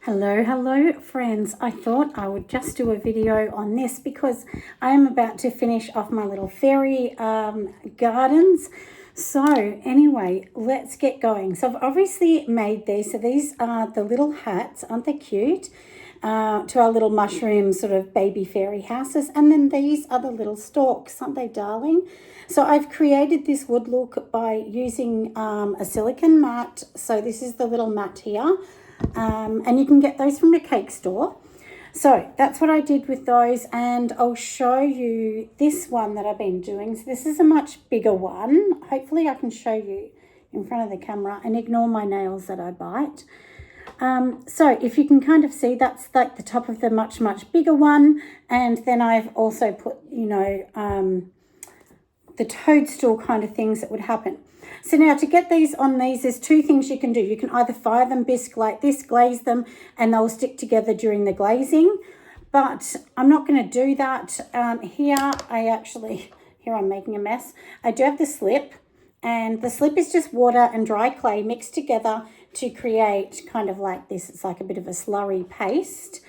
Hello friends. I thought I would just do a video on this because I am about to finish off my little fairy gardens. So anyway, let's get going. So I've obviously made these. So these are the little hats, aren't they cute? To our little mushroom sort of baby fairy houses. And then these are the little stalks, aren't they darling? So I've created this wood look by using a silicone mat. So this is the little mat here. And you can get those from the cake store. So that's what I did with those, and I'll show you this one that I've been doing. So this is a much bigger one. Hopefully I can show you in front of the camera, and ignore my nails that I bite. So if you can kind of see, that's like the top of the much bigger one. And then I've also put, the toadstool kind of things that would happen. So now to get these on these, there's two things you can do. You can either fire them bisque like this, glaze them, and they'll stick together during the glazing. But I'm not going to do that. Here I'm making a mess. I do have the slip, and the slip is just water and dry clay mixed together to create kind of like this. It's like a bit of a slurry paste.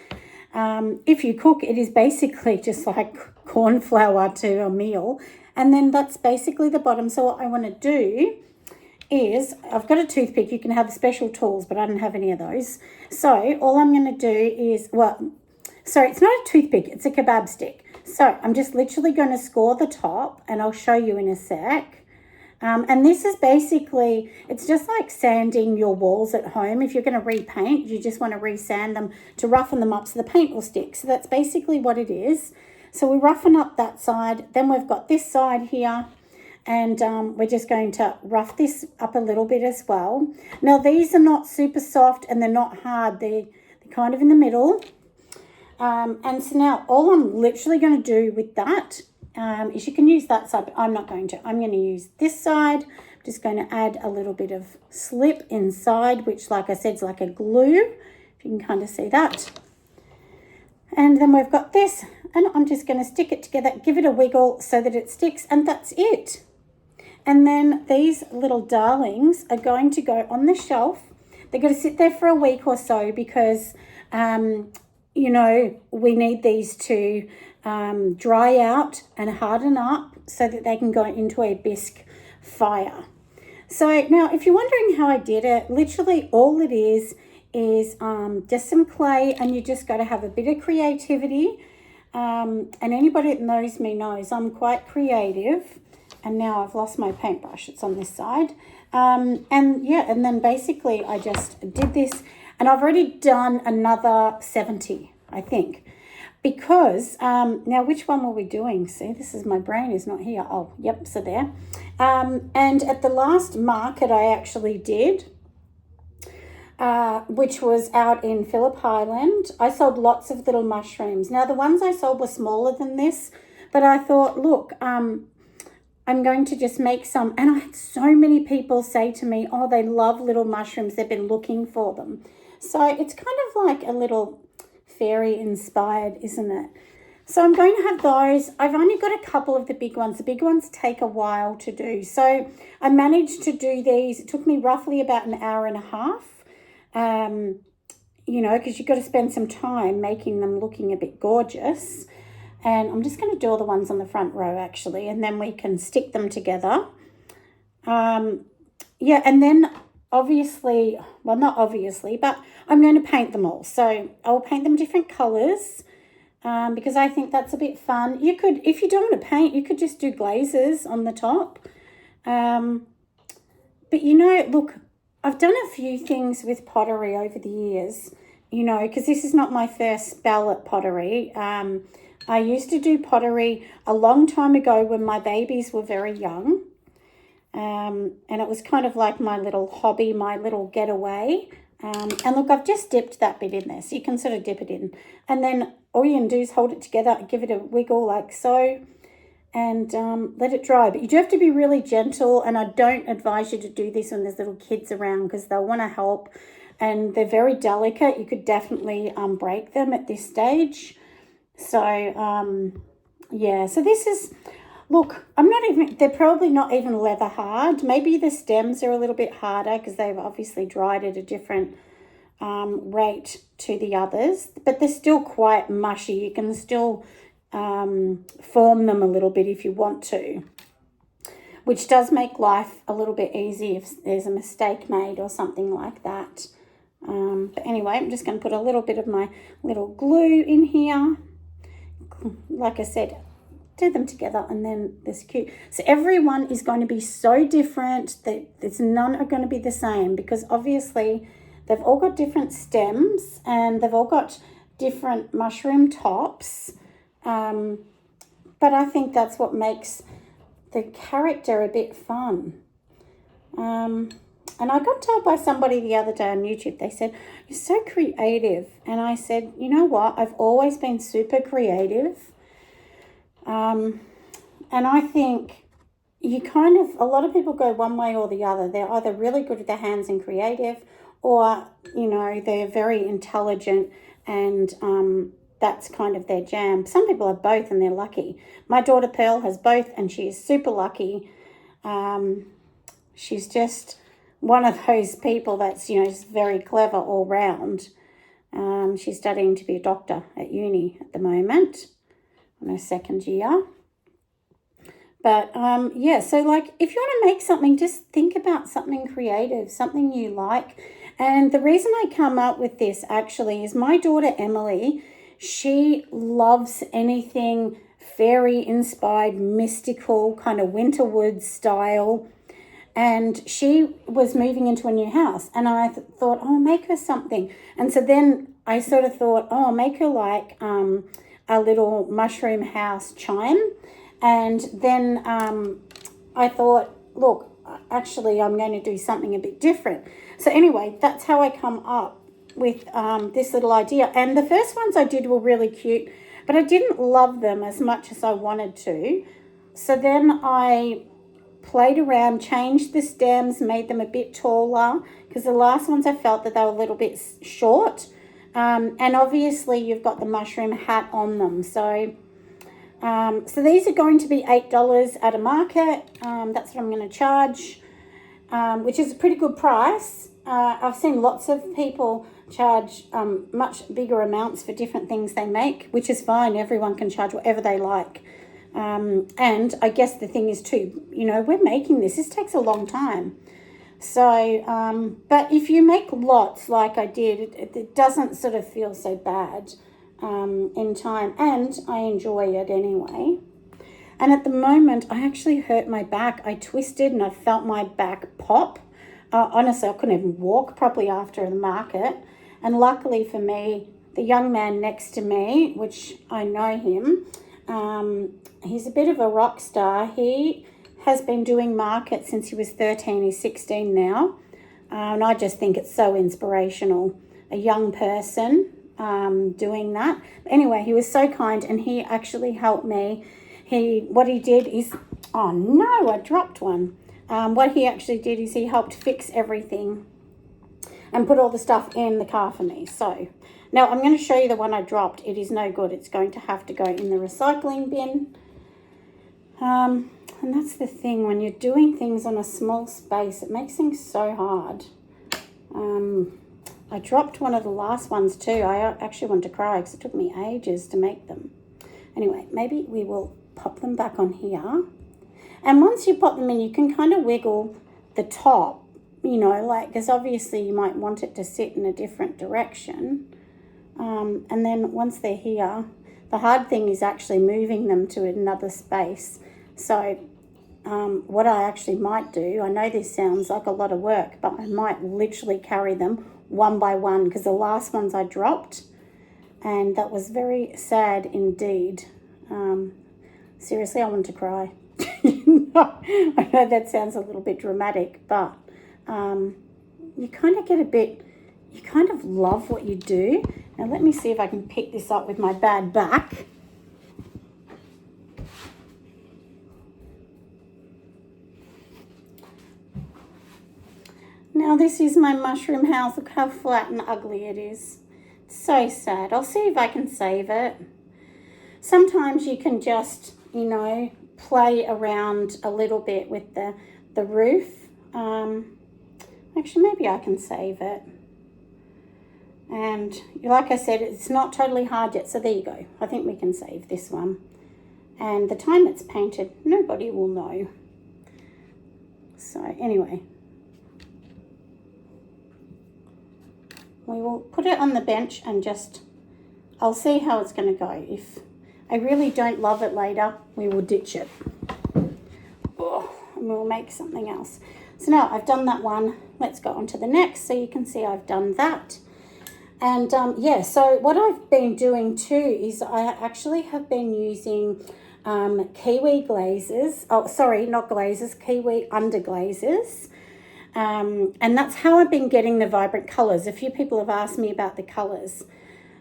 If you cook, it is basically just like corn flour to a meal. And then that's basically the bottom. So what I want to do is, I've got a toothpick. You can have special tools, but I don't have any of those. So all I'm going to do is, it's not a toothpick. It's a kebab stick. So I'm just literally going to score the top, and I'll show you in a sec. And this is basically, it's just like sanding your walls at home. If you're going to repaint, you just want to resand them to roughen them up so the paint will stick. So that's basically what it is. So we roughen up that side. Then we've got this side here, and we're just going to rough this up a little bit as well. Now these are not super soft and they're not hard. They're kind of in the middle. And so now all I'm literally going to do with that is, you can use that side, but I'm not going to. I'm going to use this side. I'm just going to add a little bit of slip inside, which, like I said, is like a glue. If you can kind of see that. And then we've got this, and I'm just going to stick it together, give it a wiggle so that it sticks, and that's it. And then these little darlings are going to go on the shelf. They're going to sit there for a week or so because, we need these to dry out and harden up so that they can go into a bisque fire. So now, if you're wondering how I did it, literally all it is just some clay, and you just got to have a bit of creativity. And anybody that knows me knows I'm quite creative. And now I've lost my paintbrush. It's on this side. And then basically I just did this, and I've already done another 70, I think. Because, now which one were we doing? See, my brain is not here. Oh, yep, so there. And at the last market I actually did, which was out in Phillip Island, I sold lots of little mushrooms. Now, the ones I sold were smaller than this, but I thought, look, I'm going to just make some. And I had so many people say to me, oh, they love little mushrooms. They've been looking for them. So it's kind of like a little fairy inspired, isn't it? So I'm going to have those. I've only got a couple of the big ones. The big ones take a while to do. So I managed to do these. It took me roughly about an hour and a half. Because you've got to spend some time making them looking a bit gorgeous. And I'm just going to do all the ones on the front row, actually, and then we can stick them together. And then obviously, well, not obviously, but I'm going to paint them all. So I'll paint them different colours because I think that's a bit fun. You could, if you don't want to paint, you could just do glazes on the top. But, look, I've done a few things with pottery over the years, because this is not my first spell at pottery. I used to do pottery a long time ago when my babies were very young. And it was kind of like my little hobby, my little getaway. And look, I've just dipped that bit in there. So you can sort of dip it in. And then all you can do is hold it together, give it a wiggle like so, and let it dry. But you do have to be really gentle, and I don't advise you to do this when there's little kids around because they'll want to help. And they're very delicate. You could definitely break them at this stage. So, so this is, look, they're probably not even leather hard. Maybe the stems are a little bit harder because they've obviously dried at a different rate to the others, but they're still quite mushy. You can still form them a little bit if you want to, which does make life a little bit easy if there's a mistake made or something like that. But anyway, I'm just going to put a little bit of my little glue in here. Like I said, do them together and then this cute. So everyone is going to be so different that there's none are going to be the same, because obviously they've all got different stems and they've all got different mushroom tops. But I think that's what makes the character a bit fun. And I got told by somebody the other day on YouTube, they said, "You're so creative." And I said, you know what? I've always been super creative. And I think you kind of, a lot of people go one way or the other. They're either really good with their hands and creative, or, you know, they're very intelligent and that's kind of their jam. Some people have both and they're lucky. My daughter Pearl has both and she is super lucky. She's just one of those people that's, you know, just very clever all round. She's studying to be a doctor at uni at the moment, in her second year. But yeah, so like if you want to make something, just think about something creative, something you like. And the reason I come up with this actually is my daughter Emily, she loves anything fairy inspired, mystical, kind of Winterwood style. And she was moving into a new house and I thought, oh, make her something. And so then I sort of thought, oh, make her like a little mushroom house chime. And then I thought, look, actually I'm going to do something a bit different. So anyway, that's how I come up with this little idea. And the first ones I did were really cute, but I didn't love them as much as I wanted to. So then I played around, changed the stems, made them a bit taller, because the last ones I felt that they were a little bit short. And obviously you've got the mushroom hat on them. So these are going to be $8 at a market. That's what I'm going to charge, which is a pretty good price. I've seen lots of people charge much bigger amounts for different things they make, which is fine. Everyone can charge whatever they like. And I guess the thing is too, you know, we're making this. This takes a long time. So, but if you make lots like I did, it doesn't sort of feel so bad in time. And I enjoy it anyway. And at the moment, I actually hurt my back. I twisted and I felt my back pop. Honestly, I couldn't even walk properly after the market. And luckily for me, the young man next to me, which I know him, he's a bit of a rock star. He has been doing markets since he was 13. He's 16 now. And I just think it's so inspirational. A young person doing that. Anyway, he was so kind and he actually helped me. What he did is, oh no, I dropped one. What he actually did is he helped fix everything and put all the stuff in the car for me. So now I'm going to show you the one I dropped. It is no good. It's going to have to go in the recycling bin. And that's the thing, when you're doing things on a small space, it makes things so hard. I dropped one of the last ones too. I actually wanted to cry because it took me ages to make them. Anyway, maybe we will pop them back on here. And once you pop them in, you can kind of wiggle the top, you know, like, because obviously you might want it to sit in a different direction. And then once they're here, the hard thing is actually moving them to another space. So what I actually might do, I know this sounds like a lot of work, but I might literally carry them one by one, because the last ones I dropped, and that was very sad indeed. Seriously, I want to cry. I know that sounds a little bit dramatic, but you kind of get a bit, you kind of love what you do. Now let me see if I can pick this up with my bad back. Now this is my mushroom house. Look how flat and ugly it is. So sad. I'll see if I can save it. Sometimes you can just, you know, play around a little bit with the roof. Actually, maybe I can save it. And like I said, it's not totally hard yet. So there you go. I think we can save this one. And the time it's painted, nobody will know. So anyway, we will put it on the bench and just, I'll see how it's going to go. If I really don't love it later, we will ditch it. Oh, and we'll make something else. So now I've done that one. Let's go on to the next. So you can see I've done that. And yeah, so what I've been doing too is I actually have been using kiwi glazes. Oh, sorry, not glazes, kiwi underglazes. And that's how I've been getting the vibrant colours. A few people have asked me about the colours.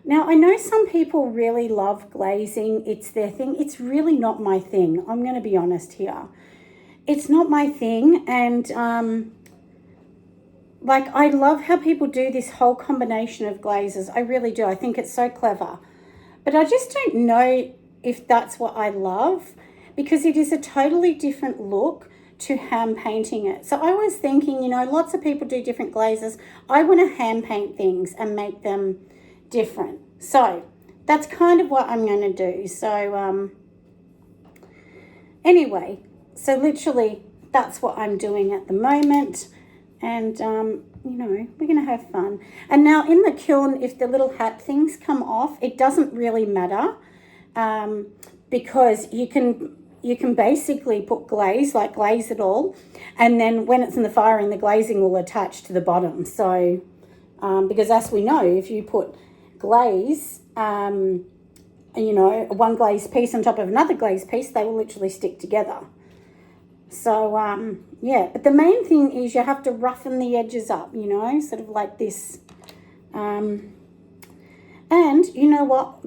Now, I know some people really love glazing. It's their thing. It's really not my thing. I'm going to be honest here. It's not my thing. And like, I love how people do this whole combination of glazes. I really do. I think it's so clever. But I just don't know if that's what I love, because it is a totally different look to hand painting it. So I was thinking, you know, lots of people do different glazes. I want to hand paint things and make them different. So that's kind of what I'm going to do. So anyway, so literally that's what I'm doing at the moment. And you know, we're going to have fun. And now in the kiln, if the little hat things come off, it doesn't really matter, because you can basically put glaze, like glaze it all, and then when it's in the firing, the glazing will attach to the bottom. So because as we know, if you put glaze, you know, one glazed piece on top of another glazed piece, they will literally stick together. So yeah, but the main thing is you have to roughen the edges up, you know, sort of like this. And you know what,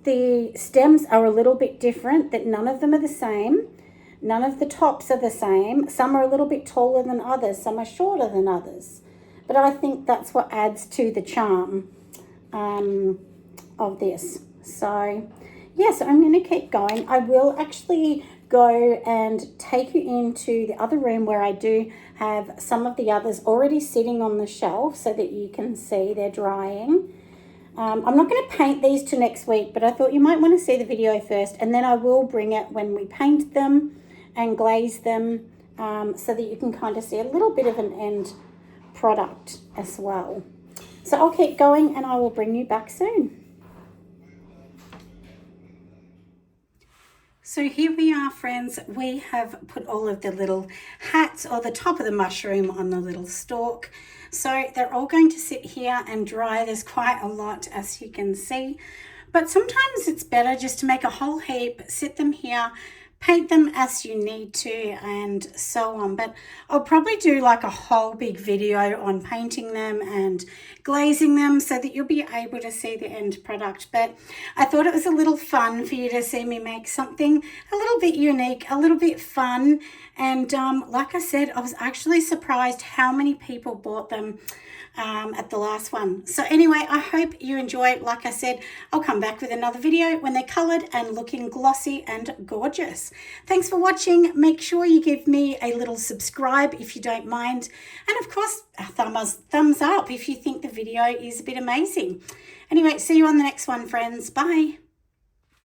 the stems are a little bit different, that none of them are the same. None of the tops are the same. Some are a little bit taller than others. Some are shorter than others. But I think that's what adds to the charm of this. So yes, I'm going to keep going. I will actually go and take you into the other room where I do have some of the others already sitting on the shelf so that you can see they're drying. I'm not going to paint these till next week, but I thought you might want to see the video first, and then I will bring it when we paint them and glaze them, so that you can kind of see a little bit of an end product as well. So I'll keep going and I will bring you back soon. So here we are, friends. We have put all of the little hats or the top of the mushroom on the little stalk. So they're all going to sit here and dry. There's quite a lot, as you can see. But sometimes it's better just to make a whole heap, sit them here, paint them as you need to, and so on. But I'll probably do like a whole big video on painting them and glazing them so that you'll be able to see the end product. But I thought it was a little fun for you to see me make something a little bit unique, a little bit fun. And like I said, I was actually surprised how many people bought them at the last one. So anyway, I hope you enjoy it. Like I said, I'll come back with another video when they're coloured and looking glossy and gorgeous. Thanks for watching. Make sure you give me a little subscribe if you don't mind. And of course, a thumbs up if you think the video is a bit amazing. Anyway, see you on the next one, friends. Bye.